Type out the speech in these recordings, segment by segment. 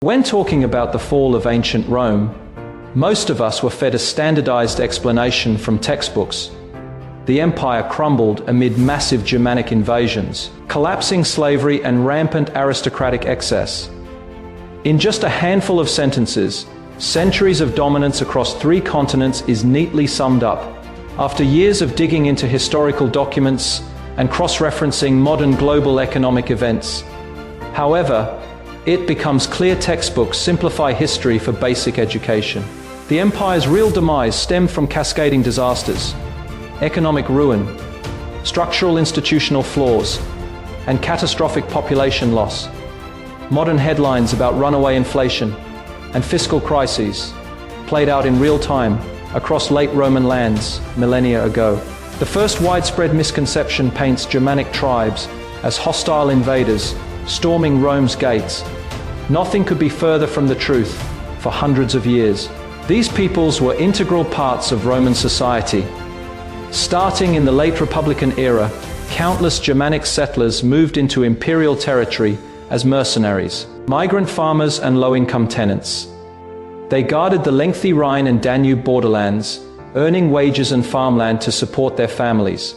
When talking about the fall of ancient Rome, most of us were fed a standardized explanation from textbooks. The empire crumbled amid massive Germanic invasions, collapsing slavery and rampant aristocratic excess. In just a handful of sentences, centuries of dominance across 3 continents is neatly summed up. After years of digging into historical documents and cross-referencing modern global economic events. However, it becomes clear textbooks simplify history for basic education. The empire's real demise stemmed from cascading disasters, economic ruin, structural institutional flaws, and catastrophic population loss. Modern headlines about runaway inflation and fiscal crises played out in real time across late Roman lands millennia ago. The first widespread misconception paints Germanic tribes as hostile invaders storming Rome's gates. Nothing could be further from the truth for hundreds of years. These peoples were integral parts of Roman society. Starting in the late Republican era, countless Germanic settlers moved into imperial territory as mercenaries, migrant farmers and low-income tenants. They guarded the lengthy Rhine and Danube borderlands, earning wages and farmland to support their families,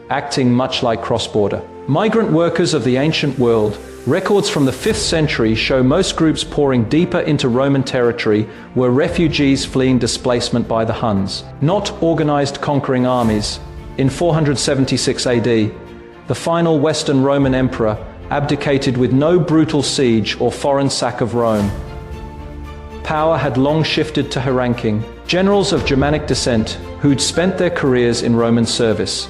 acting much like cross-border migrant workers of the ancient world. Records from the 5th century show most groups pouring deeper into Roman territory were refugees fleeing displacement by the Huns, not organized conquering armies. In 476 AD, the final Western Roman emperor abdicated with no brutal siege or foreign sack of Rome. Power had long shifted to ranking generals of Germanic descent who'd spent their careers in Roman service.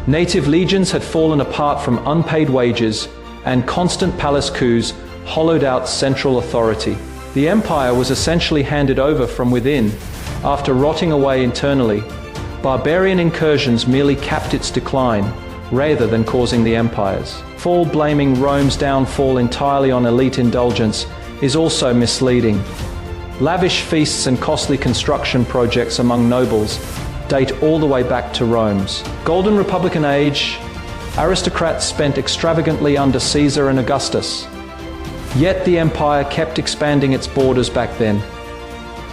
Native legions had fallen apart from unpaid wages, and constant palace coups hollowed out central authority. The empire was essentially handed over from within after rotting away internally. Barbarian incursions merely capped its decline, rather than causing the empire's fall. Blaming Rome's downfall entirely on elite indulgence is also misleading. Lavish feasts and costly construction projects among nobles date all the way back to Rome's Golden Republican age. Aristocrats spent extravagantly under Caesar and Augustus. Yet the empire kept expanding its borders back then.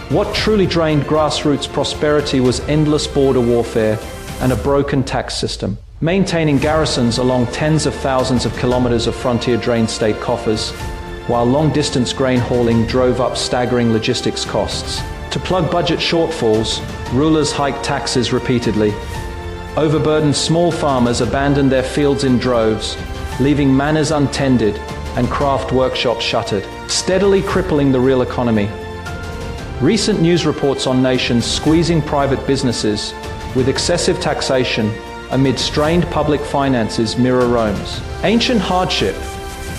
What truly drained grassroots prosperity was endless border warfare and a broken tax system. Maintaining garrisons along tens of thousands of kilometers of frontier drained state coffers, while long-distance grain hauling drove up staggering logistics costs. To plug budget shortfalls, rulers hiked taxes repeatedly. Overburdened small farmers abandoned their fields in droves, leaving manors untended and craft workshops shuttered, steadily crippling the real economy. Recent news reports on nations squeezing private businesses with excessive taxation amid strained public finances mirror Rome's ancient hardship.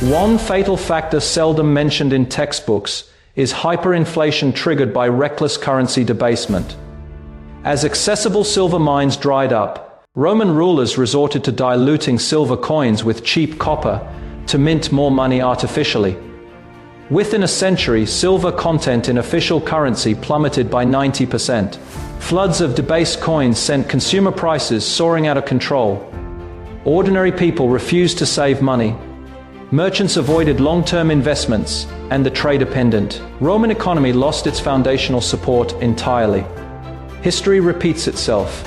One fatal factor seldom mentioned in textbooks is hyperinflation triggered by reckless currency debasement. As accessible silver mines dried up, Roman rulers resorted to diluting silver coins with cheap copper to mint more money artificially. Within a century, silver content in official currency plummeted by 90%. Floods of debased coins sent consumer prices soaring out of control. Ordinary people refused to save money. Merchants avoided long-term investments, and the trade-dependent Roman economy lost its foundational support entirely. History repeats itself,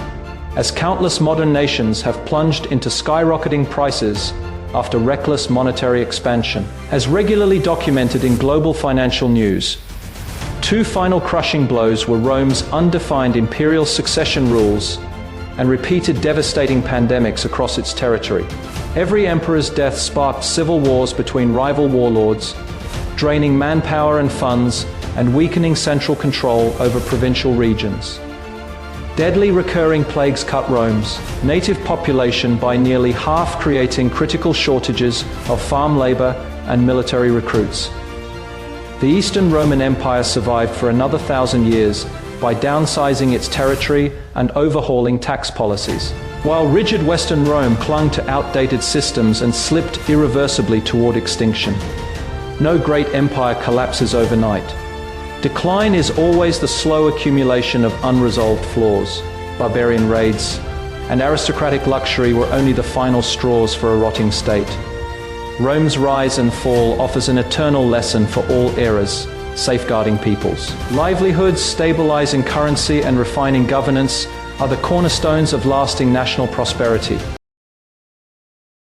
as countless modern nations have plunged into skyrocketing prices after reckless monetary expansion. As regularly documented in global financial news, 2 final crushing blows were Rome's undefined imperial succession rules and repeated devastating pandemics across its territory. Every emperor's death sparked civil wars between rival warlords, draining manpower and funds and weakening central control over provincial regions. Deadly recurring plagues cut Rome's native population by nearly half, creating critical shortages of farm labor and military recruits. The Eastern Roman Empire survived for another 1,000 years by downsizing its territory and overhauling tax policies, while rigid Western Rome clung to outdated systems and slipped irreversibly toward extinction. No great empire collapses overnight. Decline is always the slow accumulation of unresolved flaws. Barbarian raids and aristocratic luxury were only the final straws for a rotting state. Rome's rise and fall offers an eternal lesson for all eras, safeguarding peoples' livelihoods, stabilizing currency, and refining governance are the cornerstones of lasting national prosperity.